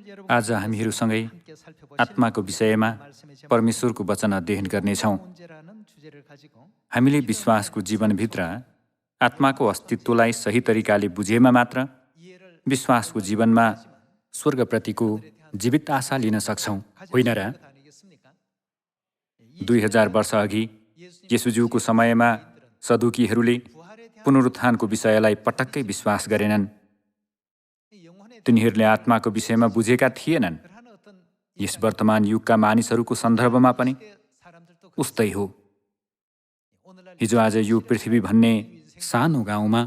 आज हामीहरूसँगै आत्माको विषयमा परमेश्वरको वचन अध्ययन गर्नेछौँ। हामीले विश्वासको जीवनभित्र आत्माको अस्तित्वलाई सही तरिकाले बुझेमा मात्र विश्वासको जीवनमा स्वर्गप्रतिको जीवित आशा लिन सक्छौँ, होइन र? 2000 वर्ष अघि येशूज्यूको समयमा सदुकीहरूले पुनरुत्थानको विषयलाई पटक्कै विश्वास गरेनन्। तिनीहरूले आत्माको विषयमा बुझेका थिएनन्। यस वर्तमान युगका मानिसहरूको सन्दर्भमा पनि उस्तै हो। हिजो आज यो पृथ्वी भन्ने सानो गाउँमा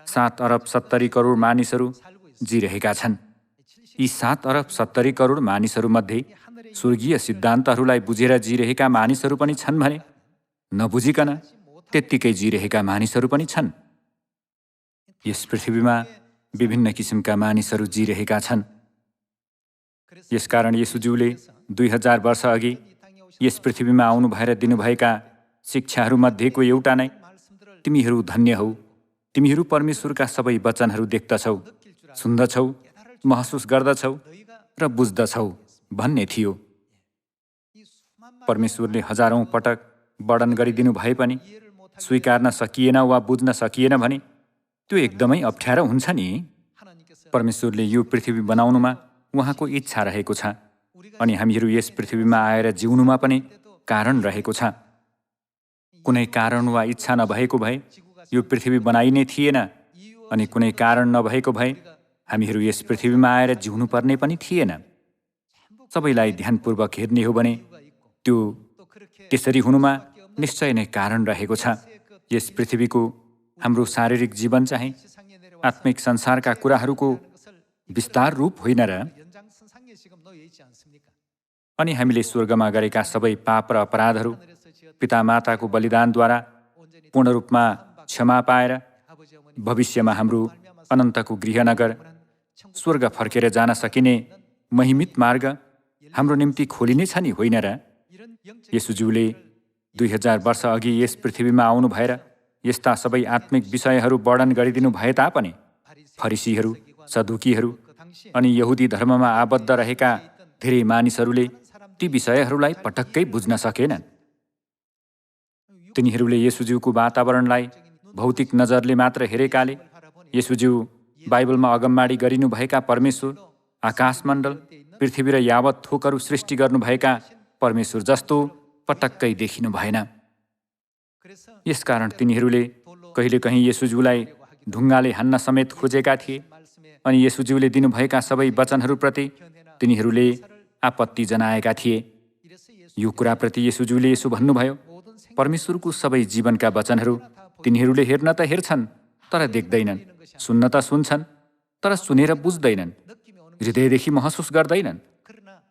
7 अरब 70 करोड मानिसहरू जिरहेका छन्। यी 7 अरब 70 करोड मानिसहरूमध्ये स्वर्गीय सिद्धान्तहरूलाई बुझेर जिरहेका मानिसहरू पनि छन् भने नबुझिकन त्यत्तिकै जिरहेका मानिसहरू पनि छन्। यस पृथ्वीमा विभिन्न किसिमका मानिसहरू जिरहेका छन्। यसकारण येशूज्यूले 2000 वर्ष अघि यस पृथ्वीमा आउनु भएर दिनुभएका शिक्षाहरूमध्येको एउटा नै तिमीहरू धन्य हौ, तिमीहरू परमेश्वरका सबै वचनहरू देख्दछौ, सुन्दछौ, महसुस गर्दछौ र बुझ्दछौ भन्ने थियो। परमेश्वरले हजारौं पटक वर्णन गरिदिनु भए पनि स्वीकार्न सकिएन वा बुझ्न सकिएन भने त्यो एकदमै अप्ठ्यारो हुन्छ नि। परमेश्वरले यो पृथ्वी बनाउनुमा उहाँको इच्छा रहेको छ अनि हामीहरू यस पृथ्वीमा आएर जिउनुमा पनि कारण रहेको छ। कुनै कारण वा इच्छा नभएको भए यो पृथ्वी बनाइने थिएन अनि कुनै कारण नभएको भए हामीहरू यस पृथ्वीमा आएर जिउनु पर्ने पनि थिएन। सबैलाई ध्यानपूर्वक हेर्ने हो भने त्यो त्यसरी हुनुमा निश्चय नै कारण रहेको छ। यस पृथ्वीको हाम्रो शारीरिक जीवन चाहिँ आत्मिक संसारका कुराहरूको विस्तार रूप होइन र? अनि हामीले स्वर्गमा गरेका सबै पाप र अपराधहरू पितामाताको बलिदानद्वारा पूर्ण रूपमा क्षमा पाएर भविष्यमा हाम्रो अनन्तको गृहनगर स्वर्ग फर्केर जान सकिने महिमित मार्ग हाम्रो निम्ति खोलिने छ नि, होइन र? येशूज्यूले 2000 वर्ष अघि यस पृथ्वीमा आउनु भएर यस्ता सबै आत्मिक विषयहरू वर्णन गरिदिनु भए तापनि फरिसीहरू, सदुकीहरू अनि यहुदी धर्ममा आबद्ध रहेका धेरै मानिसहरूले ती विषयहरूलाई पटक्कै बुझ्न सकेनन्। तिनीहरूले येशूज्यूको वातावरणलाई भौतिक नजरले मात्र हेरेकाले येशूज्यू बाइबलमा अगमवाणी गरिनुभएका परमेश्वर, आकाशमण्डल, पृथ्वी र यावत थोकहरू सृष्टि गर्नुभएका परमेश्वर जस्तो पटक्कै देखिनु भएन। यसकारण तिनीहरूले कहिलेकहीँ येशूज्यूलाई ढुङ्गाले हान्न समेत खोजेका थिए अनि येशूज्यूले दिनुभएका सबै वचनहरूप्रति तिनीहरूले आपत्ति जनाएका थिए। यो कुराप्रति येशूज्यूले यसो भन्नुभयो, परमेश्वरको सबै जीवनका वचनहरू तिनीहरूले हेर्न त हेर्छन् तर देख्दैनन्, सुन्न त सुन्छन् तर सुनेर बुझ्दैनन्, हृदयदेखि महसुस गर्दैनन्।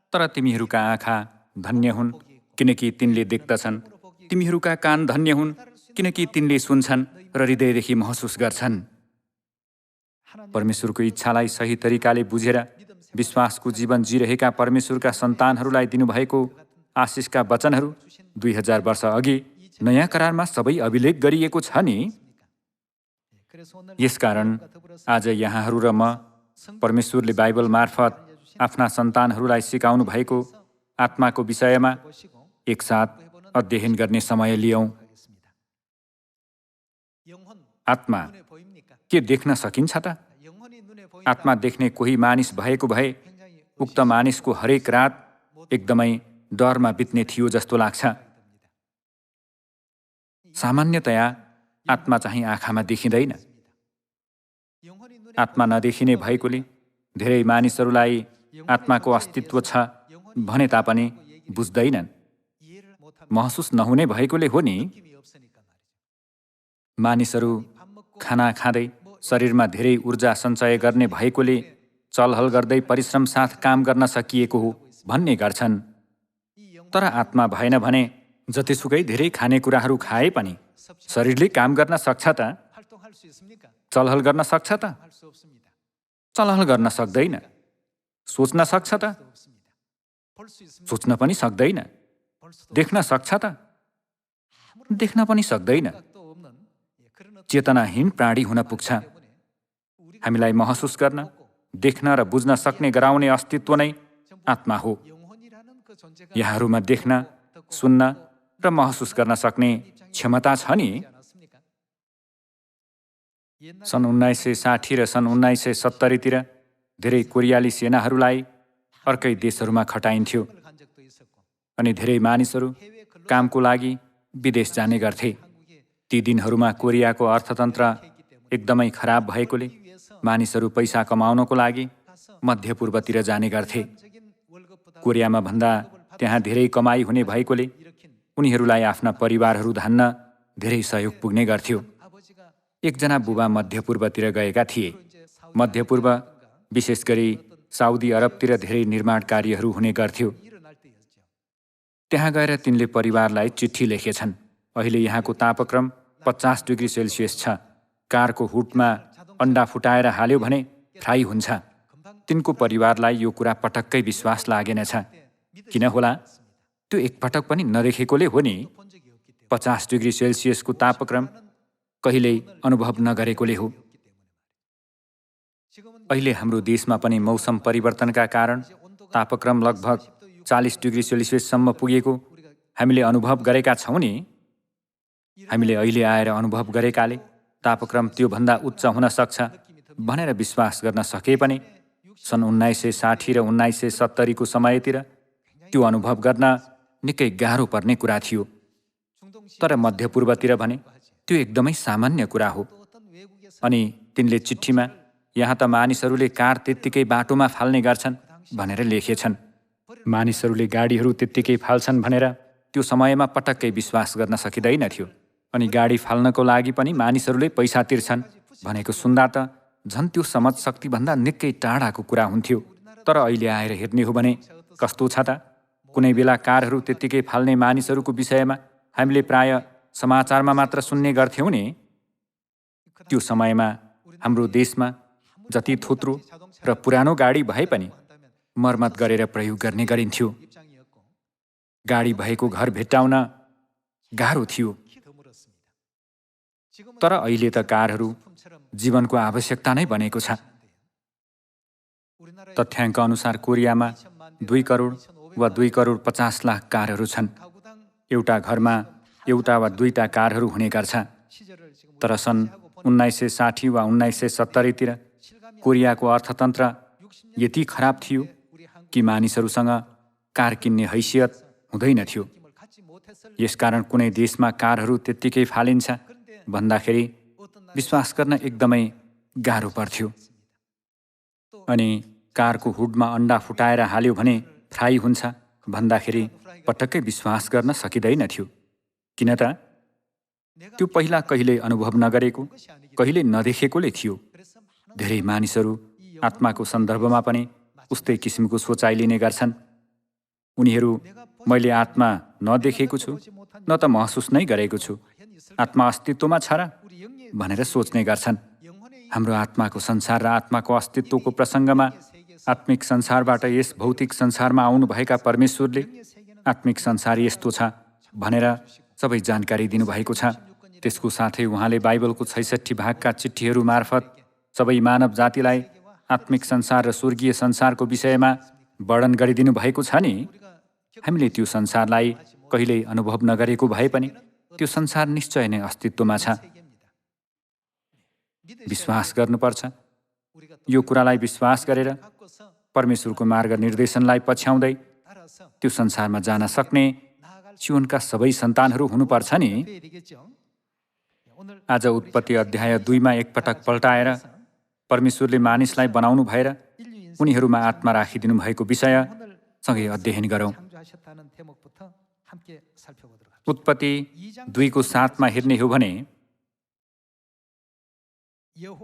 तर तिमीहरूका आँखा धन्य हुन् किनकि तिनले देख्दछन्, तिमीहरूका कान धन्य हुन् किनकि तिनले सुन्छन् र हृदयदेखि महसुस गर्छन्। परमेश्वरको इच्छालाई सही तरिकाले बुझेर विश्वासको जीवन जिरहेका परमेश्वरका सन्तानहरूलाई दिनुभएको आशिषका वचनहरू 2000 वर्ष अघि नयाँ करारमा सबै अभिलेख गरिएको छ नि। यसकारण आज यहाँहरू र म परमेश्वरले बाइबल मार्फत आफ्ना सन्तानहरूलाई सिकाउनु भएको आत्माको विषयमा एकसाथ अध्ययन गर्ने समय लियौँ। आत्मा के देख्न सकिन्छ त? आत्मा देख्ने कोही मानिस भएको भए उक्त मानिसको हरेक रात एकदमै डरमा बित्ने थियो जस्तो लाग्छ। सामान्यतया आत्मा चाहिँ आँखामा देखिँदैन। आत्मा नदेखिने भएकोले धेरै मानिसहरूलाई आत्माको अस्तित्व छ भने तापनि बुझ्दैनन्। महसुस नहुने भएकोले हो नि। मानिसहरू खाना खाँदै शरीरमा धेरै ऊर्जा सञ्चय गर्ने भएकोले चलहल गर्दै परिश्रम साथ काम गर्न सकिएको हो भन्ने गर्छन्। तर आत्मा भएन भने जतिसुकै धेरै खानेकुराहरू खाए पनि शरीरले काम गर्न सक्छ त? चलहल गर्न सक्छ त? चलहल गर्न सक्दैन। सोच्न सक्छ त? सोच्न पनि सक्दैन। देख्न सक्छ त? देख्न पनि सक्दैन। चेतनाहीन प्राणी हुन पुग्छ। हामीलाई महसुस गर्न, देख्न र बुझ्न सक्ने गराउने अस्तित्व नै आत्मा हो। यहाँहरूमा देख्न, सुन्न र महसुस गर्न सक्ने क्षमता छ नि। सन् 1960 र सन् 1970तिर धेरै कोरियाली सेनाहरूलाई अर्कै देशहरूमा खटाइन्थ्यो अनि धेरै मानिसहरू कामको लागि विदेश जाने गर्थे। ती दिनहरूमा कोरियाको अर्थतन्त्र एकदमै खराब भएकोले मानिसहरू पैसा कमाउनको लागि मध्यपूर्वतिर जाने गर्थे। कोरियामा भन्दा त्यहाँ धेरै कमाई हुने भएकोले उनीहरूलाई आफ्ना परिवारहरू धान्न धेरै सहयोग पुग्ने गर्थ्यो। एकजना बुबा मध्यपूर्वतिर गएका थिए। मध्यपूर्व विशेष गरी साउदी अरबतिर धेरै निर्माण कार्यहरू हुने गर्थ्यो। त्यहाँ गएर तिनले परिवारलाई चिठी लेखेछन्। अहिले यहाँको तापक्रम 50 डिग्री सेल्सियस छ। कारको हुडमा अन्डा फुटाएर हाल्यो भने फ्राई हुन्छ। तिनको परिवारलाई यो कुरा पटक्कै विश्वास लागेनछ। किन होला? त्यो एकपटक पनि नदेखेकोले हो नि। 50 डिग्री सेल्सियसको तापक्रम कहिल्यै अनुभव नगरेकोले हो। अहिले हाम्रो देशमा पनि मौसम परिवर्तनका कारण तापक्रम लगभग 40 डिग्री सेल्सियससम्म पुगेको हामीले अनुभव गरेका छौँ नि। हामीले अहिले आएर अनुभव गरेकाले तापक्रम त्योभन्दा उच्च हुन सक्छ भनेर विश्वास गर्न सके पनि सन् 1960 र 1970को समयतिर त्यो अनुभव गर्न निकै गाह्रो पर्ने कुरा थियो। तर मध्यपूर्वतिर भने त्यो एकदमै सामान्य कुरा हो। अनि तिनले चिठीमा यहाँ त मानिसहरूले कार त्यत्तिकै बाटोमा फाल्ने गर्छन् भनेर लेखेछन्। मानिसहरूले गाडीहरू त्यत्तिकै फाल्छन् भनेर त्यो समयमा पटक्कै विश्वास गर्न सकिँदैन थियो। अनि गाडी फाल्नको लागि पनि मानिसहरूले पैसा तिर्छन् भनेको सुन्दा त झन् त्यो समझ शक्तिभन्दा निकै टाढाको कुरा हुन्थ्यो। तर अहिले आएर हेर्ने हो भने कस्तो छ त? कुनै बेला कारहरू त्यत्तिकै फाल्ने मानिसहरूको विषयमा हामीले प्राय समाचारमा मात्र सुन्ने गर्थ्यौँ नि। त्यो समयमा हाम्रो देशमा जति थोत्रो र पुरानो गाडी भए पनि मर्मत गरेर प्रयोग गर्ने गरिन्थ्यो। गाडी भएको घर भेट्टाउन गाह्रो थियो। तर अहिले त कारहरू जीवनको आवश्यकता नै बनेको छ। तथ्याङ्क अनुसार कोरियामा 2 करोड वा 2 करोड 50 लाख कारहरू छन्। एउटा घरमा एउटा वा दुईटा कारहरू हुने गर्छ। तर सन् 1960 वा 1970तिर कोरियाको अर्थतन्त्र यति खराब थियो कि मानिसहरूसँग कार किन्ने हैसियत हुँदैन थियो। यसकारण कुनै देशमा कारहरू त्यत्तिकै फालिन्छ भन्दाखेरि विश्वास गर्न एकदमै गाह्रो पर्थ्यो। अनि कारको हुडमा अन्डा फुटाएर हाल्यो भने फ्राई हुन्छ भन्दाखेरि पटक्कै विश्वास गर्न सकिँदैन थियो। किन त? त्यो पहिला कहिल्यै अनुभव नगरेको, कहिल्यै नदेखेकोले थियो। धेरै मानिसहरू आत्माको सन्दर्भमा पनि उस्तै किसिमको सोचाइ लिने गर्छन्। उनीहरू मैले आत्मा नदेखेको छु, न त महसुस नै गरेको छु, आत्मा अस्तित्वमा छ र भनेर सोच्ने गर्छन्। हाम्रो आत्माको संसार र आत्माको अस्तित्वको प्रसङ्गमा आत्मिक संसारबाट यस भौतिक संसारमा आउनुभएका परमेश्वरले आत्मिक संसार यस्तो छ भनेर सबै जानकारी दिनुभएको छ। त्यसको साथै उहाँले बाइबलको 66 भागका चिठीहरू मार्फत सबै मानव जातिलाई आत्मिक संसार र स्वर्गीय संसारको विषयमा वर्णन गरिदिनु भएको छ नि। हामीले त्यो संसारलाई कहिल्यै अनुभव नगरेको भए पनि त्यो संसार निश्चय नै अस्तित्वमा छ। विश्वास गर्नुपर्छ। यो कुरालाई विश्वास गरेर परमेश्वरको मार्ग निर्देशनलाई पछ्याउँदै त्यो संसारमा जान सक्ने जीवनका सबै सन्तानहरू हुनुपर्छ नि। आज उत्पत्ति अध्याय 2मा एकपटक पल्टाएर परमेश्वरले मानिसलाई बनाउनु भएर उनीहरूमा आत्मा राखिदिनु भएको विषय सँगै अध्ययन गरौँ। उत्पत्ति 2को 7मा हेर्ने हो भने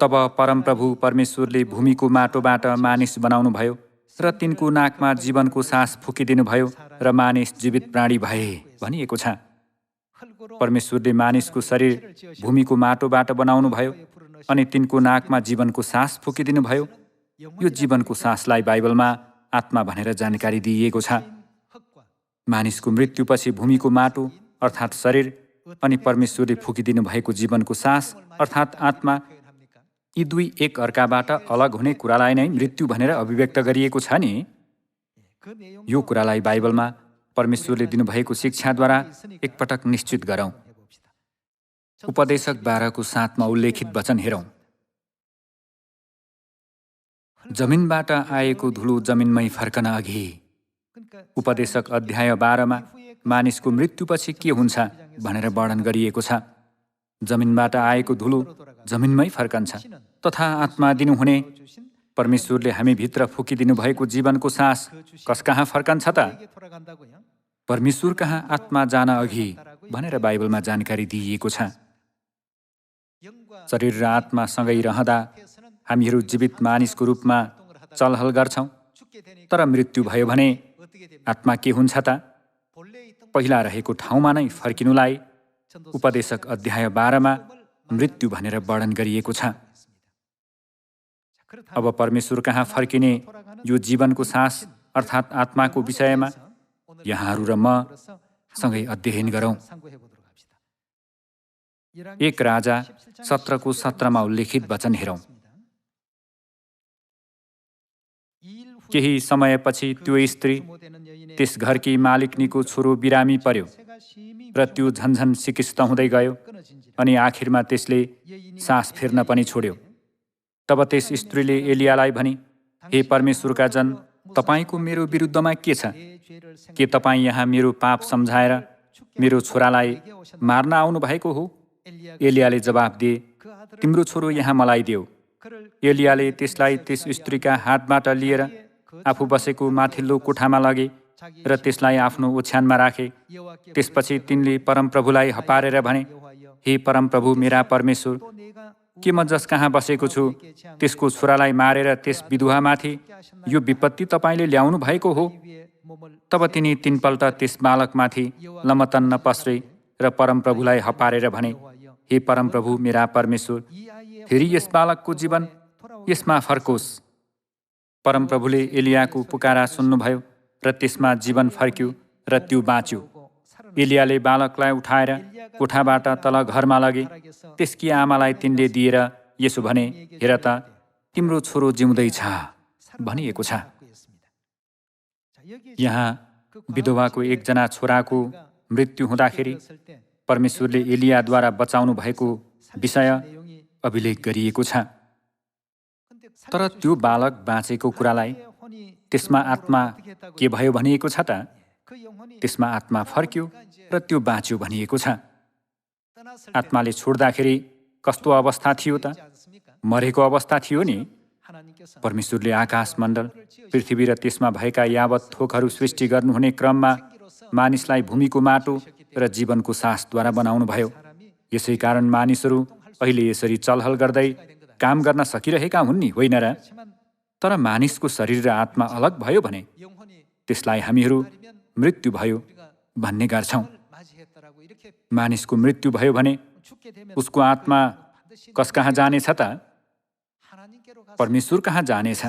तब परमप्रभु परमेश्वरले भूमिको माटोबाट मानिस बनाउनु भयो र तिनको नाकमा जीवनको सास फुकिदिनु भयो र मानिस जीवित प्राणी भए भनिएको छ। परमेश्वरले मानिसको शरीर भूमिको माटोबाट बनाउनु भयो अनि तिनको नाकमा जीवनको सास फुकिदिनु भयो। यो जीवनको सासलाई बाइबलमा आत्मा भनेर जानकारी दिइएको छ। मानिसको मृत्युपछि भूमिको माटो अर्थात् शरीर अनि परमेश्वरले फुकिदिनु भएको जीवनको सास अर्थात् आत्मा, यी दुई एक अर्काबाट अलग हुने कुरालाई नै मृत्यु भनेर अभिव्यक्त गरिएको छ नि। यो कुरालाई बाइबलमा परमेश्वरले दिनुभएको शिक्षाद्वारा एकपटक निश्चित गरौँ। उपदेशक 12:7 उल्लेखित वचन हेरौँ। जमिनबाट आएको धुलो जमिनमै फर्कन अघि। उपदेशक अध्याय 12 मानिसको मृत्युपछि के हुन्छ भनेर वर्णन गरिएको छ। जमिनबाट आएको धुलो जमिनमै फर्कन्छ, तथा आत्मा दिनुहुने परमेश्वरले हामी भित्र फुकिदिनु भएको जीवनको सास कस कहाँ फर्कन्छ त? परमेश्वर कहाँ आत्मा जान अघि भनेर बाइबलमा जानकारी दिइएको छ। शरीर र आत्मा सँगै रहँदा हामीहरू जीवित मानिसको रूपमा चलहल गर्छौँ, तर मृत्यु भयो भने आत्मा के हुन्छ त? पहिला रहेको ठाउँमा नै फर्किनुलाई उपदेशक अध्याय 12 मृत्यु भनेर वर्णन गरिएको छ। अब परमेश्वर कहाँ फर्किने यो जीवनको सास अर्थात् आत्माको विषयमा यहाँहरू र म सँगै अध्ययन गरौँ। 1 राजा 17:17 उल्लेखित वचन हेरौँ। केही समयपछि त्यो स्त्री त्यस घरकी मालिकनीको छोरो बिरामी पर्यो र त्यो झन्झन सिकिस्त हुँदै गयो, अनि आखिरमा त्यसले सास फेर्न पनि छोड्यो। तब त्यस स्त्रीले एलियालाई भनी, हे परमेश्वरका जन, तपाईको मेरो विरुद्धमा के छ? के तपाईँ यहाँ मेरो पाप सम्झाएर मेरो छोरालाई मार्न आउनु भएको हो? एलियाले जवाफ दिए, तिम्रो छोरो यहाँ मलाई देऊ। एलियाले त्यसलाई त्यस स्त्रीका हातबाट लिएर आफू बसेको माथिल्लो कोठामा लगे र त्यसलाई आफ्नो ओछ्यानमा राखे। त्यसपछि तिनले परमप्रभुलाई हपारेर भने, हे परमप्रभु मेरा परमेश्वर, के म जस कहाँ बसेको छु त्यसको छोरालाई मारेर त्यस विधुवामाथि यो विपत्ति तपाईँले ल्याउनु भएको हो? तब तिनी 3 पल्ट त्यस बालकमाथि लमतन्न पस्रे र परमप्रभुलाई हपारेर भने, हे परमप्रभु मेरा परमेश्वर, फेरि यस बालकको जीवन यसमा फर्कोस्। परमप्रभुले एलियाको पुकारा सुन्नुभयो र त्यसमा जीवन फर्क्यो र त्यो बाँच्यो। एलियाले बालकलाई उठाएर कोठाबाट तल घरमा लगे। त्यसकी आमालाई तिनले दिएर यसो भने, हेर त, तिम्रो छोरो जिउँदैछ भनिएको छ। यहाँ विधवाको एकजना छोराको मृत्यु हुँदाखेरि परमेश्वरले एलियाद्वारा बचाउनु भएको विषय अभिलेख गरिएको छ। तर त्यो बालक बाँचेको कुरालाई त्यसमा आत्मा के भयो भनिएको छ त? त्यसमा आत्मा फर्क्यो र त्यो बाँच्यो भनिएको छ। आत्माले छोड्दाखेरि कस्तो अवस्था थियो त? मरेको अवस्था थियो नि। परमेश्वरले आकाश मण्डल, पृथ्वी र त्यसमा भएका यावत थोकहरू सृष्टि गर्नुहुने क्रममा मानिसलाई भूमिको माटो र जीवनको सासद्वारा बनाउनु भयो। यसै कारण मानिसहरू अहिले यसरी चलहल गर्दै काम गर्न सकिरहेका हुन् नि, होइन र? तर मानिसको शरीर र आत्मा अलग भयो भने त्यसलाई हामीहरू मृत्यु भयो भन्ने गर्छौँ। मानिसको मृत्यु भयो भने उसको आत्मा कस कहाँ जानेछ त? परमेश्वर कहाँ जानेछ।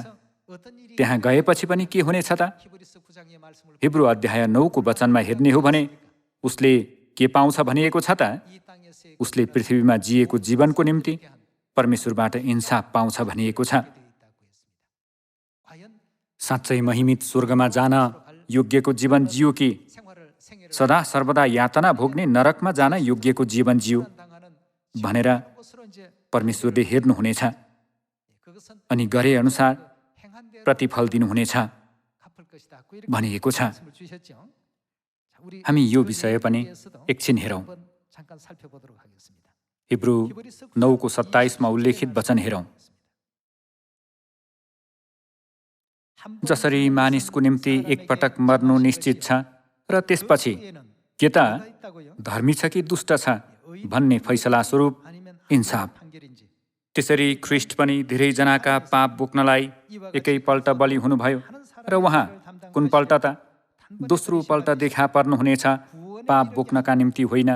त्यहाँ गएपछि पनि के हुनेछ त? हिब्रू अध्याय 9 वचनमा हेर्ने हो भने उसले के पाउँछ भनिएको छ त? उसले पृथ्वीमा जिएको जीवनको निम्ति परमेश्वरबाट इन्साफ पाउँछ भनिएको छ। साँच्चै महिमित स्वर्गमा जान योग्यको जीवन जियो कि सदा सर्वदा यातना भोग्ने नरकमा जान योग्यको जीवन जियो भनेर परमेश्वरले हेर्नुहुनेछ, अनि गरे अनुसार प्रतिफल दिनुहुनेछ भनिएको छ। हामी यो विषय पनि एकछिन हेरौँ। हिब्रू 9:27 उल्लेखित वचन हेरौँ। जसरी मानिसको निम्ति एकपटक मर्नु निश्चित छ र त्यसपछि के त धर्मी छ कि दुष्ट छ भन्ने फैसला स्वरूप इन्साफ, त्यसरी ख्रीष्ट पनि धेरैजनाका पाप बोक्नलाई एकैपल्ट बलि हुनुभयो र उहाँ कुन पल्ट त? दोस्रो पल्ट देखा पर्नुहुनेछ, पाप बोक्नका निम्ति होइन,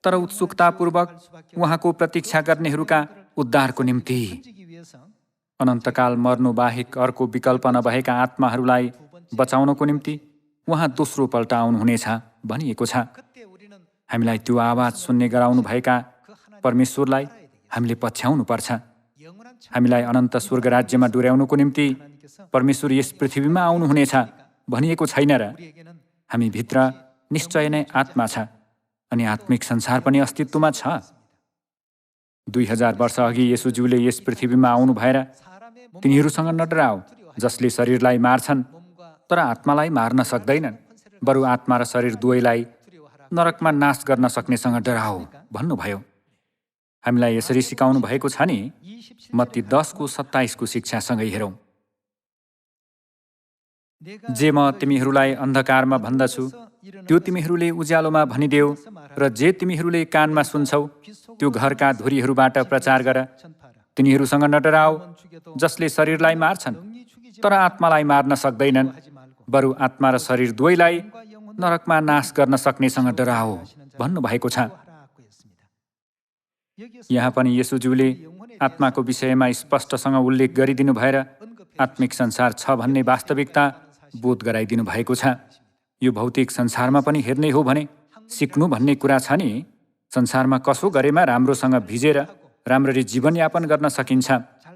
तर उत्सुकतापूर्वक उहाँको प्रतीक्षा गर्नेहरूका उद्धारको निम्ति। अनन्तकाल मर्नु बाहेक अर्को विकल्प नभएका आत्माहरूलाई बचाउनको निम्ति उहाँ दोस्रो पल्ट आउनुहुनेछ भनिएको छ। हामीलाई त्यो आवाज सुन्ने गराउनु भएका परमेश्वरलाई हामीले पछ्याउनु पर्छ। हामीलाई अनन्त स्वर्ग राज्यमा डोर्याउनुको निम्ति परमेश्वर यस पृथ्वीमा आउनुहुनेछ भनिएको छैन र? हामी भित्र निश्चय नै आत्मा छ अनि आत्मिक संसार पनि अस्तित्वमा छ। 2000 वर्ष अघि येशूज्यूले यस पृथ्वीमा आउनु भएर तिनीहरूसँग नडराओ, जसले शरीरलाई मार्छन् तर आत्मालाई मार्न सक्दैनन्, बरु आत्मा र शरीर दुवैलाई नरकमा नाश गर्न सक्नेसँग डराओ भन्नुभयो। हामीलाई यसरी सिकाउनु भएको छ नि। मत्ती 10:27 शिक्षासँगै हेरौँ। जे म तिमीहरूलाई अन्धकारमा भन्दछु त्यो तिमीहरूले उज्यालोमा भनिदेऊ, र जे तिमीहरूले कानमा सुन्छौ त्यो घरका धुरीहरूबाट प्रचार गर। तिनीहरूसँग नडराओ जसले शरीरलाई मार्छन् तर आत्मालाई मार्न सक्दैनन्, बरु आत्मा र शरीर दुवैलाई नरकमा नाश गर्न सक्नेसँग डराओ भन्नुभएको छ। यहाँ पनि येशूज्यूले आत्माको विषयमा स्पष्टसँग उल्लेख गरिदिनु भएर आत्मिक संसार छ भन्ने वास्तविकता बोध गराइदिनु भएको छ। यो भौतिक संसारमा पनि हेर्ने हो भने सिक्नु भन्ने कुरा छ नि। संसारमा कसो गरेमा राम्रोसँग भिजेर राम्ररी जीवनयापन गर्न सकिन्छ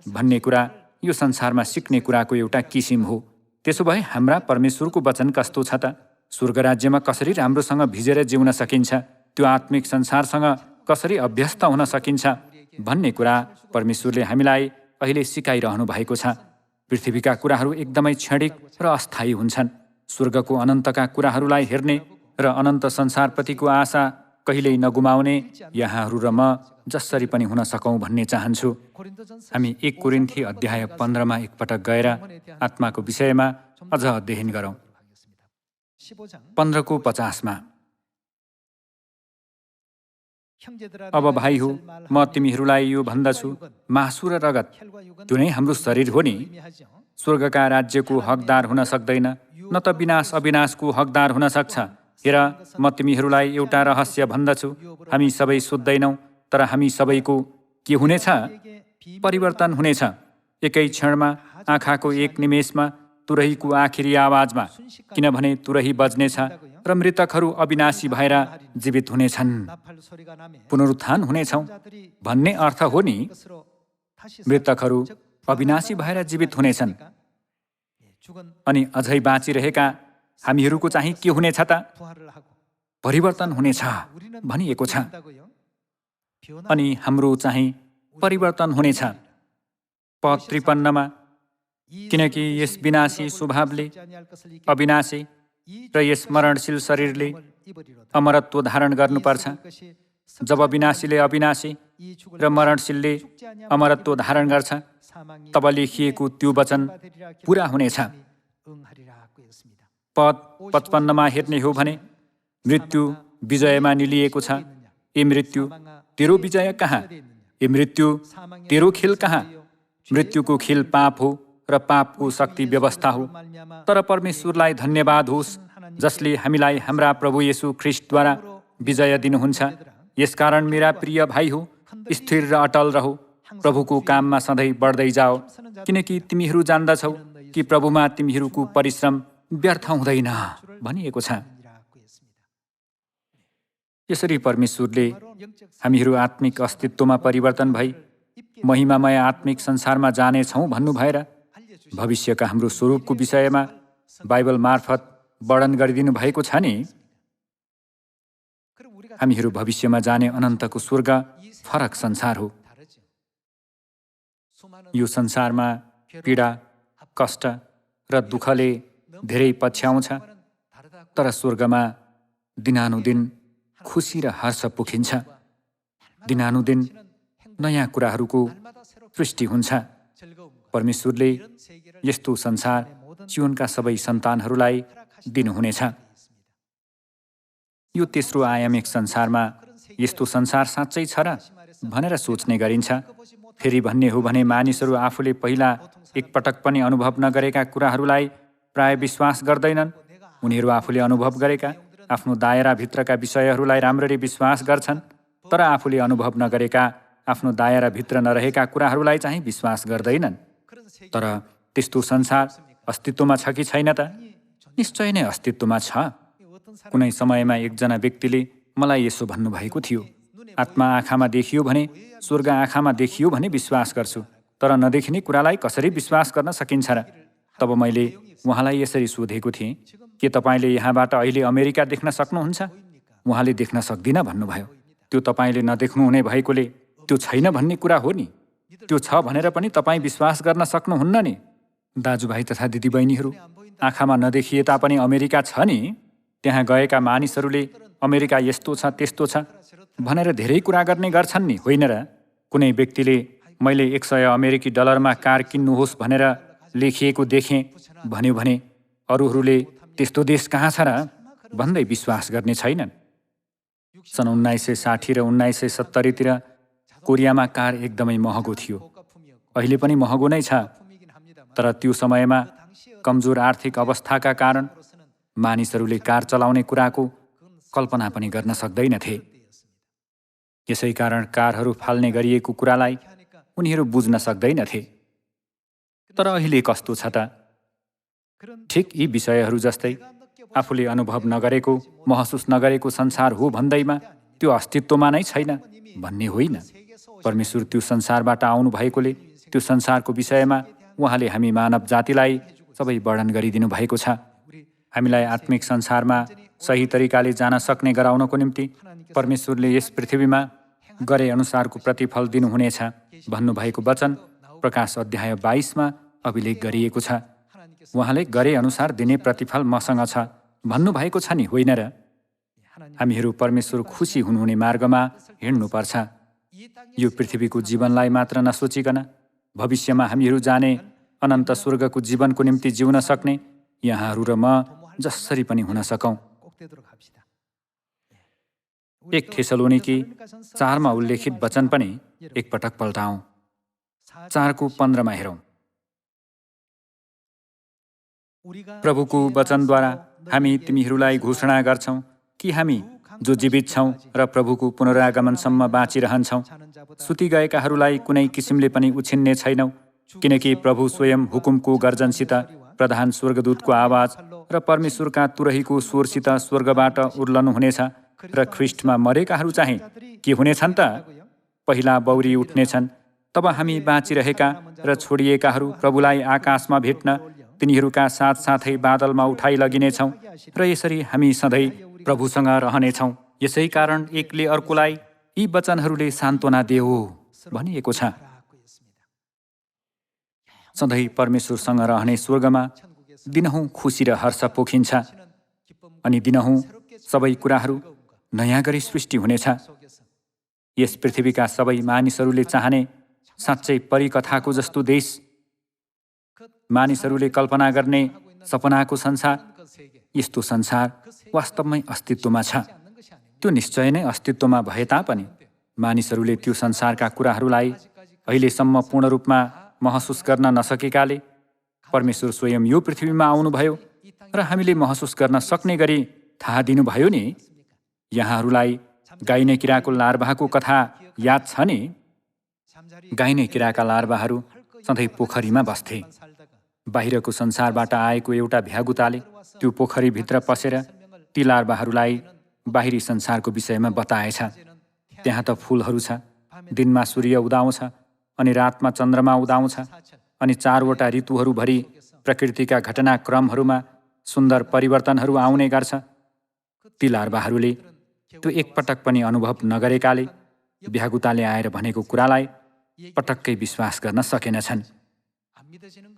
भन्ने कुरा यो संसारमा सिक्ने कुराको एउटा किसिम हो। त्यसो भए हाम्रा परमेश्वरको वचन कस्तो छ त? स्वर्ग राज्यमा कसरी राम्रोसँग भिजेर जिउन सकिन्छ, त्यो आत्मिक संसारसँग कसरी अभ्यस्त हुन सकिन्छ भन्ने कुरा परमेश्वरले हामीलाई अहिले सिकाइरहनु भएको छ। पृथ्वीका कुराहरू एकदमै क्षणिक र अस्थायी हुन्छन्। स्वर्गको अनन्तका कुराहरूलाई हेर्ने र अनन्त संसारप्रतिको आशा कहिल्यै नगुमाउने यहाँहरू र म जसरी पनि हुन सकौँ भन्ने चाहन्छु। हामी 1 कोरिन्थी अध्याय 15 एकपटक गएर आत्माको विषयमा अझ अध्ययन गरौँ। 15:50 अब भाइ हो, म तिमीहरूलाई यो भन्दछु, मासु र रगत त्यो नै हाम्रो शरीर हो नि। स्वर्गका राज्यको हकदार हुन सक्दैन, न त विनाश अविनाशको हकदार हुन सक्छ। हेर, म तिमीहरूलाई एउटा रहस्य भन्दछु, हामी सबै सुत्दैनौँ, तर हामी सबैको के हुनेछ? परिवर्तन हुनेछ। एकै क्षणमा, आँखाको एक निमेषमा, तुरहीको आखिरी आवाजमा, किनभने तुरही बज्नेछ र मृतकहरू अविनाशी भएर जीवित हुनेछन्। पुनरुत्थान हुनेछौँ भन्ने अर्थ हो नि। मृतकहरू अविनाशी भएर जीवित हुनेछन् अनि अझै बाँचिरहेका हामीहरूको चाहिँ के हुनेछ त? परिवर्तन हुनेछ भनिएको छ। अनि हाम्रो चाहिँ परिवर्तन हुनेछ। पद 53 किनकि यस विनाशी स्वभावले अविनाशी र यस मरणशील शरीरले अमरत्व धारण गर्नुपर्छ। जब विनाशीले अविनाशी र मरणशीलले अमरत्व धारण गर्छ, तब लेखिएको त्यो वचन पुरा हुनेछ। पद 55 हेर्ने हो भने मृत्यु विजयमा निलिएको छ। ए मृत्यु, तेरो विजय कहाँ? ए मृत्यु, तेरो खेल कहाँ? मृत्युको खेल पाप हो र पापको शक्ति व्यवस्था हो। तर परमेश्वरलाई धन्यवाद होस् जसले हामीलाई हाम्रा प्रभु येशू ख्रीष्टद्वारा विजय दिनुहुन्छ। यसकारण मेरा प्रिय भाइ हो, स्थिर र अटल रहो, प्रभुको काममा सधैँ बढ्दै जाओ, किनकि तिमीहरू जान्दछौ कि प्रभुमा तिमीहरूको परिश्रम व्यर्थ हुँदैन भनिएको छ। यसरी परमेश्वरले हामीहरू आत्मिक अस्तित्वमा परिवर्तन भई महिमामय आत्मिक संसारमा जानेछौँ भन्नु भएर भविष्यका हाम्रो स्वरूपको विषयमा बाइबल मार्फत वर्णन गरिदिनु भएको छ नि। हामीहरू भविष्यमा जाने अनन्तको स्वर्ग फरक संसार हो। यो संसारमा पीडा, कष्ट र दुःखले धेरै पछ्याउँछ, तर स्वर्गमा दिनानुदिन खुसी र हर्ष पुखिन्छ। दिनानुदिन नयाँ कुराहरूको सृष्टि हुन्छ। परमेश्वरले यस्तो संसार जीवनका सबै सन्तानहरूलाई दिनुहुनेछ। यो तेस्रो आयामिक संसारमा यस्तो संसार साँच्चै छ र भनेर सोच्ने गरिन्छ। फेरि भन्ने हो भने मानिसहरू आफूले पहिला एकपटक पनि अनुभव नगरेका कुराहरूलाई प्राय विश्वास गर्दैनन्। उनीहरू आफूले अनुभव गरेका आफ्नो दायराभित्रका विषयहरूलाई राम्ररी विश्वास गर्छन्, तर आफूले अनुभव नगरेका आफ्नो दायराभित्र नरहेका कुराहरूलाई चाहिँ विश्वास गर्दैनन्। तर त्यस्तो संसार अस्तित्वमा छ कि छैन त? निश्चय नै अस्तित्वमा छ। कुनै समयमा एकजना व्यक्तिले मलाई यसो भन्नुभएको थियो, आत्मा आँखामा देखियो भने, स्वर्ग आँखामा देखियो भने विश्वास गर्छु, तर नदेखिने कुरालाई कसरी विश्वास गर्न सकिन्छ र? तब मैले उहाँलाई यसरी सोधेको थिएँ, के तपाईँले यहाँबाट अहिले अमेरिका देख्न सक्नुहुन्छ? उहाँले देख्न सक्दिनँ भन्नुभयो। त्यो तपाईँले नदेख्नुहुने भएकोले त्यो छैन भन्ने कुरा हो नि। त्यो छ भनेर पनि तपाईँ विश्वास गर्न सक्नुहुन्न नि। दाजुभाइ तथा दिदीबहिनीहरू, आँखामा नदेखिए तापनि अमेरिका छ नि। त्यहाँ गएका मानिसहरूले अमेरिका यस्तो छ त्यस्तो छ भनेर धेरै कुरा गर्ने गर्छन् नि, होइन र? कुनै व्यक्तिले मैले 100 अमेरिकी डलरमा कार किन्नुहोस् भनेर लेखिएको देखेँ भन्यो भने अरूहरूले त्यस्तो देश कहाँ छ र भन्दै विश्वास गर्ने छैनन्। सन् 1960 र 1970तिर कोरियामा कार एकदमै महँगो थियो। अहिले पनि महँगो नै छ। तर त्यो समयमा कमजोर आर्थिक अवस्थाका कारण मानिसहरूले कार चलाउने कुराको कल्पना पनि गर्न सक्दैनथे। यसै कारण कारहरू फाल्ने गरिएको कुरालाई उनीहरू बुझ्न सक्दैनथे। तर अहिले कस्तो छ त? ठिक यी विषयहरू जस्तै आफूले अनुभव नगरेको, महसुस नगरेको संसार हो भन्दैमा त्यो अस्तित्वमा नै छैन भन्ने होइन। परमेश्वर त्यो संसारबाट आउनु भएकोले त्यो संसारको विषयमा उहाँले हामी मानव जातिलाई सबै वर्णन गरिदिनु भएको छ। हामीलाई आत्मिक संसारमा सही तरिकाले जान सक्ने गराउनको निम्ति परमेश्वरले यस पृथ्वीमा गरे अनुसारको प्रतिफल दिनुहुनेछ भन्नुभएको वचन प्रकाश अध्याय 22मा अभिलेख गरिएको छ। उहाँले गरे अनुसार दिने प्रतिफल मसँग छ भन्नुभएको छ नि, होइन र? हामीहरू परमेश्वर खुसी हुनुहुने मार्गमा हिँड्नुपर्छ। यो पृथ्वीको जीवनलाई मात्र नसोचिकन भविष्यमा हामीहरू जाने अनन्त स्वर्गको जीवनको निम्ति जिउन सक्ने यहाँहरू र म जसरी पनि हुन सकौँ। 1 थेसलोनिकी 4मा उल्लेखित वचन पनि एकपटक पल्टाउँ। 4:15 हेरौँ। प्रभुको वचनद्वारा हामी तिमीहरूलाई घोषणा गर्छौँ कि हामी जो जीवित छौँ र प्रभुको पुनरागमनसम्म बाँचिरहन्छौँ, सुति गएकाहरूलाई कुनै किसिमले पनि उछिन्ने छैनौँ। किनकि प्रभु स्वयं हुकुमको गर्जनसित, प्रधान स्वर्गदूतको आवाज र परमेश्वरका तुरहीको स्वरसित स्वर्गबाट उर्लनुहुनेछ र ख्रिस्टमा मरेकाहरू चाहिँ के हुनेछन् त? पहिला बौरी उठ्नेछन्। तब हामी बाँचिरहेका र छोडिएकाहरू प्रभुलाई आकाशमा भेट्न तिनीहरूका साथसाथै बादलमा उठाइ लगिनेछौँ र यसरी हामी सधैँ प्रभुसँग रहनेछौँ। यसै कारण एकले अर्कोलाई यी वचनहरूले सान्त्वना देऊ भनिएको छ। सधैँ परमेश्वरसँग रहने स्वर्गमा दिनहुँ खुसी र हर्ष पोखिन्छ अनि दिनहुँ सबै कुराहरू नयाँ गरी सृष्टि हुनेछ। यस पृथ्वीका सबै मानिसहरूले चाहने साँच्चै परिकथाको जस्तो देश, मानिसहरूले कल्पना गर्ने सपनाको संसार, यस्तो संसार वास्तवमै अस्तित्वमा छ। त्यो निश्चय नै अस्तित्वमा भए तापनि मानिसहरूले त्यो संसारका कुराहरूलाई अहिलेसम्म पूर्ण रूपमा महसुस गर्न नसकेकाले परमेश्वर स्वयं यो पृथ्वीमा आउनुभयो र हामीले महसुस गर्न सक्ने गरी थाहा दिनुभयो नि। यहाँहरूलाई गाइने किराको लार्भाको कथा याद छ नि? गाइने किराका लार्भाहरू सधैँ पोखरीमा बस्थे। बाहिरको संसारबाट आएको एउटा भ्यागुताले त्यो पोखरीभित्र पसेर ती लार्भाहरूलाई बाहिरी संसारको विषयमा बताएछ। त्यहाँ त फुलहरू छ, दिनमा सूर्य उदाउँछ अनि रातमा चन्द्रमा उदाउँछ अनि 4वटा ऋतुहरूभरि प्रकृतिका घटनाक्रमहरूमा सुन्दर परिवर्तनहरू आउने गर्छ। ती लार्भाहरूले त्यो एकपटक पनि अनुभव नगरेकाले भ्यागुताले आएर भनेको कुरालाई पटक्कै विश्वास गर्न सकेनछन्।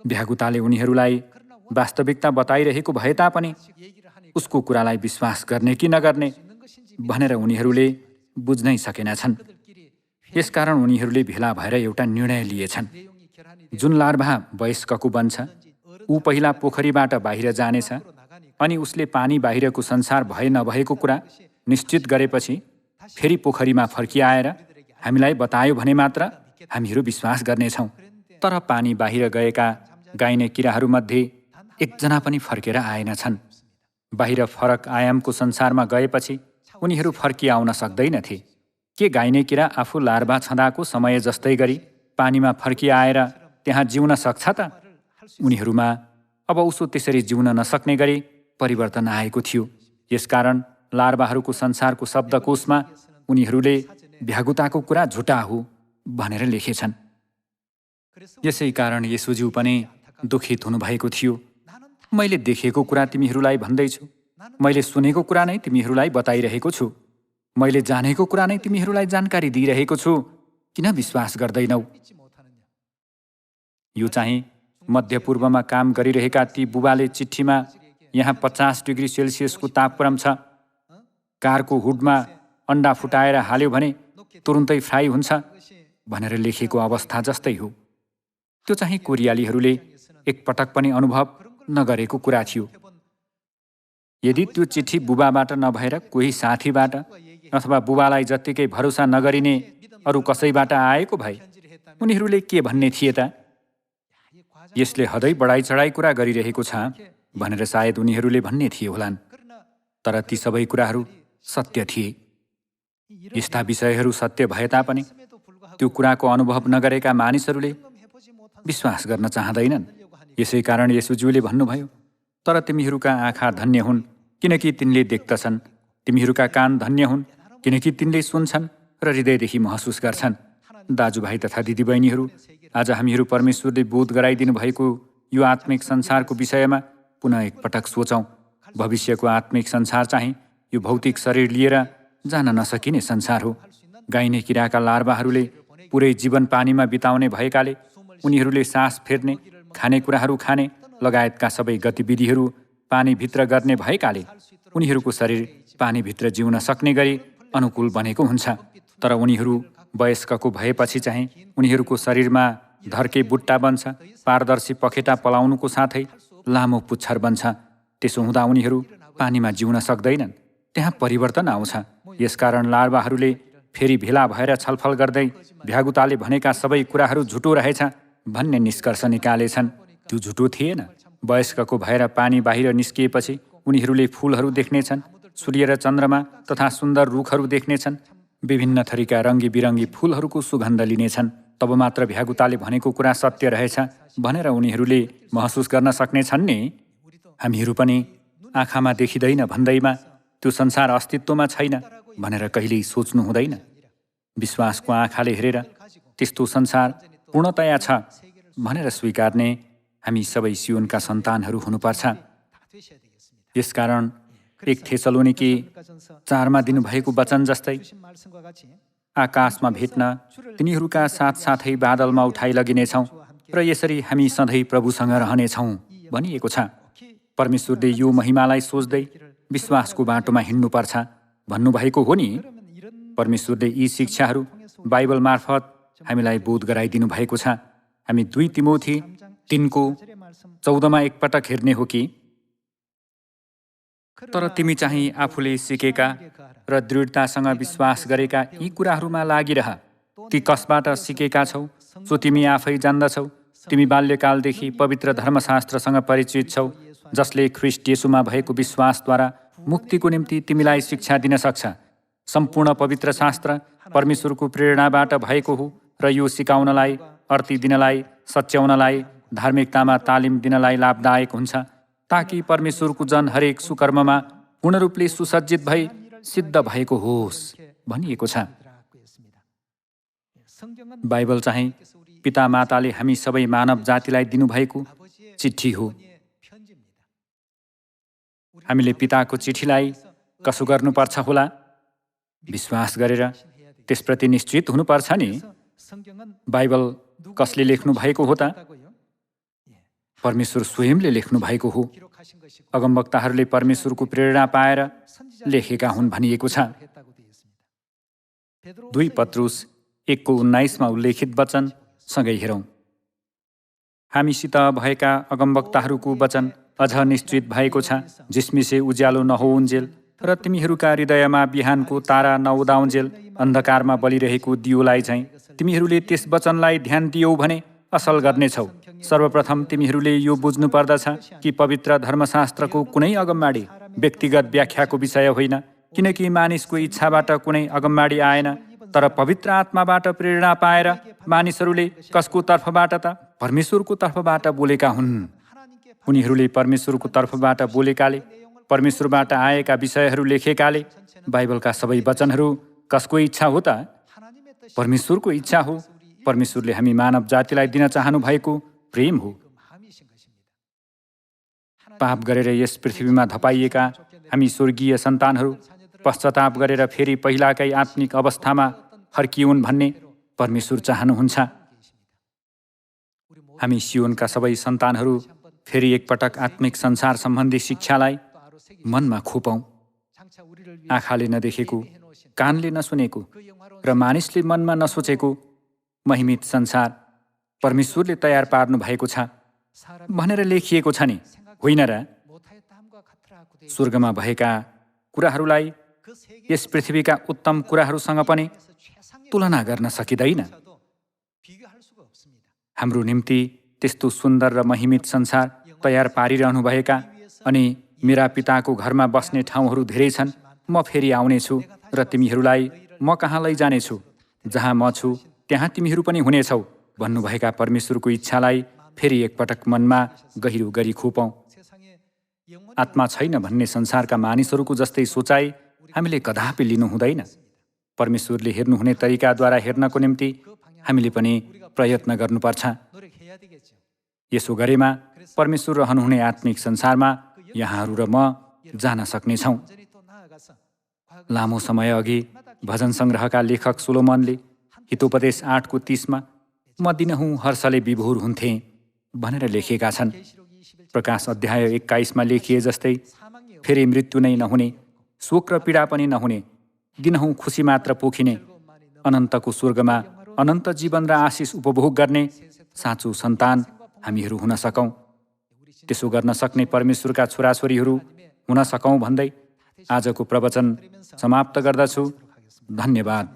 भ्यागुताले उनीहरूलाई वास्तविकता बताइरहेको भए तापनि उसको कुरालाई विश्वास गर्ने कि नगर्ने भनेर उनीहरूले बुझ्नै सकेनछन्। यसकारण उनीहरूले भेला भएर एउटा निर्णय लिएछन्। जुन लार्भा वयस्कको बन्छ, ऊ पहिला पोखरीबाट बाहिर जानेछ अनि उसले पानी बाहिरको संसार भए नभएको कुरा निश्चित गरेपछि फेरि पोखरीमा फर्किआएर हामीलाई बतायो भने मात्र हामीहरू विश्वास गर्नेछौँ। तर पानी बाहिर गएका गाइने किराहरूमध्ये एकजना पनि फर्केर आएनछन्। बाहिर फरक आयामको संसारमा गएपछि उनीहरू फर्किआउन सक्दैनथे। के गाइने किरा आफू लार्भा छँदाको समय जस्तै गरी पानीमा फर्किआएर त्यहाँ जिउन सक्छ त? उनीहरूमा अब उसो त्यसरी जिउन नसक्ने गरी परिवर्तन आएको थियो। यसकारण लार्भाहरूको संसारको शब्दकोशमा उनीहरूले भ्यागुताको कुरा झुटा हो भनेर लेखेछन्। यसै कारण येशूज्यू पनि दुखित हुनुभएको थियो। मैले देखेको कुरा तिमीहरूलाई भन्दैछु, मैले सुनेको कुरा नै तिमीहरूलाई बताइरहेको छु, मैले जानेको कुरा नै तिमीहरूलाई जानकारी दिइरहेको छु, किन विश्वास गर्दैनौ? यो चाहिँ मध्यपूर्वमा काम गरिरहेका ती बुबाले चिठीमा यहाँ 50 डिग्री सेल्सियसको तापक्रम छ, कारको हुडमा अन्डा फुटाएर हाल्यो भने तुरुन्तै फ्राई हुन्छ भनेर लेखेको अवस्था जस्तै हो। त्यो चाहिँ कोरियालीहरूले एकपटक पनि अनुभव नगरेको कुरा थियो। यदि त्यो चिठी बुबाबाट नभएर कोही साथीबाट अथवा बुबालाई जत्तिकै भरोसा नगरिने अरू कसैबाट आएको भए उनीहरूले के भन्ने थिए त? यसले हदै बढाइ चढाइ कुरा गरिरहेको छ भनेर सायद उनीहरूले भन्ने थिए होलान्। तर ती सबै कुराहरू सत्य थिए। यस्ता विषयहरू सत्य भए तापनि त्यो कुराको अनुभव नगरेका मानिसहरूले विश्वास गर्न चाहँदैनन्। यसै कारण येशूज्यूले भन्नुभयो, तर तिमीहरूका आँखा धन्य हुन् किनकि तिनले देख्दछन्, तिमीहरूका कान धन्य हुन् किनकि तिनले सुन्छन् र हृदयदेखि महसुस गर्छन्। दाजुभाइ तथा दिदीबहिनीहरू, आज हामीहरू परमेश्वरले बोध गराइदिनु भएको यो आत्मिक संसारको विषयमा पुनः एकपटक सोचौँ। भविष्यको आत्मिक संसार चाहिँ यो भौतिक शरीर लिएर जान नसकिने संसार हो। गाइने किराका लार्वाहरूले पुरै जीवन पानीमा बिताउने भएकाले उनीहरूले सास फेर्ने, खानेकुराहरू खाने लगायतका सबै गतिविधिहरू पानीभित्र गर्ने भएकाले उनीहरूको शरीर पानीभित्र जिउन सक्ने गरी अनुकूल बनेको हुन्छ। तर उनीहरू वयस्कको भएपछि चाहिँ उनीहरूको शरीरमा धर्के बुट्टा बन्छ, पारदर्शी पखेटा पलाउनुको साथै लामो पुच्छर बन्छ। त्यसो हुँदा उनीहरू पानीमा जिउन सक्दैनन्, त्यहाँ परिवर्तन आउँछ। यसकारण लार्वाहरूले फेरि भेला भएर छलफल गर्दै भ्यागुताले भनेका सबै कुराहरू झुटो रहेछ भन्ने निष्कर्ष निकालेछन्। त्यो झुटो थिएन। वयस्कको भएर पानी बाहिर निस्किएपछि उनीहरूले फूलहरू देख्नेछन्, सूर्य र चन्द्रमा तथा सुन्दर रुखहरू देख्नेछन्, विभिन्न थरीका रङ्गी बिरङ्गी फूलहरूको सुगन्ध लिनेछन्। तब मात्र भ्यागुताले भनेको कुरा सत्य रहेछ भनेर उनीहरूले महसुस गर्न सक्नेछन् नि। हामीहरू पनि आँखामा देखिँदैन भन्दैमा त्यो संसार अस्तित्वमा छैन भनेर कहिल्यै सोच्नु हुँदैन। विश्वासको आँखाले हेरेर त्यस्तो संसार पूर्णतया छ भनेर स्वीकार्ने हामी सबै सियोनका सन्तानहरू हुनुपर्छ। यसकारण 1 थेसलोनिके 4मा दिनुभएको वचन जस्तै आकाशमा भेट्न तिनीहरूका साथसाथै बादलमा उठाइ लगिनेछौँ र यसरी हामी सधैँ प्रभुसँग रहनेछौँ भनिएको छ। परमेश्वरले यो महिमालाई सोच्दै विश्वासको बाटोमा हिँड्नुपर्छ भन्नुभएको हो नि। परमेश्वरले यी शिक्षाहरू बाइबल मार्फत हामीलाई बोध गराइदिनु भएको छ। हामी 2 तिमोथी 3:14मा एकपटक हेर्ने हो कि, तर तिमी चाहिँ आफूले सिकेका र दृढतासँग विश्वास गरेका यी कुराहरूमा लागिरह। ती कसबाट सिकेका छौ सो तिमी आफै जान्दछौ। तिमी बाल्यकालदेखि पवित्र धर्मशास्त्रसँग परिचित छौ, जसले ख्रीष्ट येशूमा भएको विश्वासद्वारा मुक्तिको निम्ति तिमीलाई शिक्षा दिन सक्छ। सम्पूर्ण पवित्र शास्त्र परमेश्वरको प्रेरणाबाट भएको हो र यो सिकाउनलाई, अर्ती दिनलाई, सच्याउनलाई, धार्मिकतामा तालिम दिनलाई लाभदायक हुन्छ, ताकि परमेश्वरको जन हरेक सुकर्ममा पूर्ण रूपले सुसज्जित भई सिद्ध भएको होस् भनिएको छ। बाइबल चाहिँ पिता माताले हामी सबै मानव जातिलाई दिनुभएको चिठी हो। हामीले पिताको चिठीलाई कसो गर्नुपर्छ होला? विश्वास गरेर त्यसप्रति निश्चित हुनुपर्छ नि। बाइबल कसले लेख्नु भएको हो त? परमेश्वर स्वयंले लेख्नु भएको हो। अगमवक्ताहरूले परमेश्वरको प्रेरणा पाएर लेखेका हुन् भनिएको छ। 2 पत्रुस 1:19मा उल्लेखित वचन सँगै हेरौँ। हामीसित भएका अगमवक्ताहरूको वचन अझ निश्चित भएको छ, जिस्मिसे उज्यालो नहोउन्जेल र तिमीहरूका हृदयमा बिहानको तारा नउदाउन्जेल अन्धकारमा बलिरहेको दियोलाई चाहिँ तिमीहरूले त्यस वचनलाई ध्यान दियौ भने असल गर्नेछौ। सर्वप्रथम तिमीहरूले यो बुझ्नु पर्दछ कि पवित्र धर्मशास्त्रको कुनै अगमबाडी व्यक्तिगत व्याख्याको विषय होइन, किनकि मानिसको इच्छाबाट कुनै अगमबाडी आएन, तर पवित्र आत्माबाट प्रेरणा पाएर मानिसहरूले कसको तर्फबाट त? परमेश्वरको तर्फबाट बोलेका हुन्। उनीहरूले परमेश्वरको तर्फबाट बोलेकाले, परमेश्वरबाट आएका विषयहरू लेखेकाले बाइबलका सबै वचनहरू कसको इच्छा हो त? परमेश्वरको इच्छा हो परमेश्वरले हामी मानव जातिलाई दिन चाहनु भएको प्रेम हो। पाप गरेर यस पृथ्वीमा धपाइएका हामी स्वर्गीय सन्तानहरू पश्चाताप गरेर फेरि पहिलाकै आत्मिक अवस्थामा फर्किउन् भन्ने परमेश्वर चाहनुहुन्छ। हामी सियोनका सबै सन्तानहरू फेरि एकपटक आत्मिक संसार सम्बन्धी शिक्षालाई मनमा खोपौँ। आँखाले नदेखेको, कानले नसुनेको र मानिसले मनमा नसोचेको महिमित संसार परमेश्वरले तयार पार्नु भएको छ भनेर लेखिएको छ नि, होइन र? स्वर्गमा भएका कुराहरूलाई यस पृथ्वीका उत्तम कुराहरूसँग पनि तुलना गर्न सकिँदैन। हाम्रो निम्ति त्यस्तो सुन्दर र महिमित संसार तयार पारिरहनुभएका अनि मेरा पिताको घरमा बस्ने ठाउँहरू धेरै छन्, म फेरि आउनेछु र तिमीहरूलाई म कहाँ लैजानेछु। जहाँ म छु त्यहाँ तिमीहरू पनि हुनेछौ भन्नुभएका परमेश्वरको इच्छालाई फेरि एकपटक मनमा गहिरो गरी खोपौँ। आत्मा छैन भन्ने संसारका मानिसहरूको जस्तै सोचाइ हामीले कदापि लिनु हुँदैन। परमेश्वरले हेर्नुहुने तरिकाद्वारा हेर्नको निम्ति हामीले पनि प्रयत्न गर्नुपर्छ। यसो गरेमा परमेश्वर रहनुहुने आत्मिक संसारमा यहाँहरू र म जान सक्नेछौँ। लामो समय अघि भजन सङ्ग्रहका लेखक सोलोमनले हितोपदेश 8:30 म दिनहुँ हर्षले विभोर हुन्थेँ भनेर लेखेका छन्। प्रकाश अध्याय 21 लेखिए जस्तै फेरि मृत्यु नै नहुने, शोक र पीडा पनि नहुने, दिनहुँ खुसी मात्र पोखिने, अनन्तको स्वर्गमा अनन्त जीवन र आशिष उपभोग गर्ने साँचो सन्तान हामीहरू हुन सकौँ। त्यसो गर्न सक्ने परमेश्वरका छोराछोरीहरू हुन सकौँ भन्दै आजको प्रवचन समाप्त गर्दछु। धन्यवाद।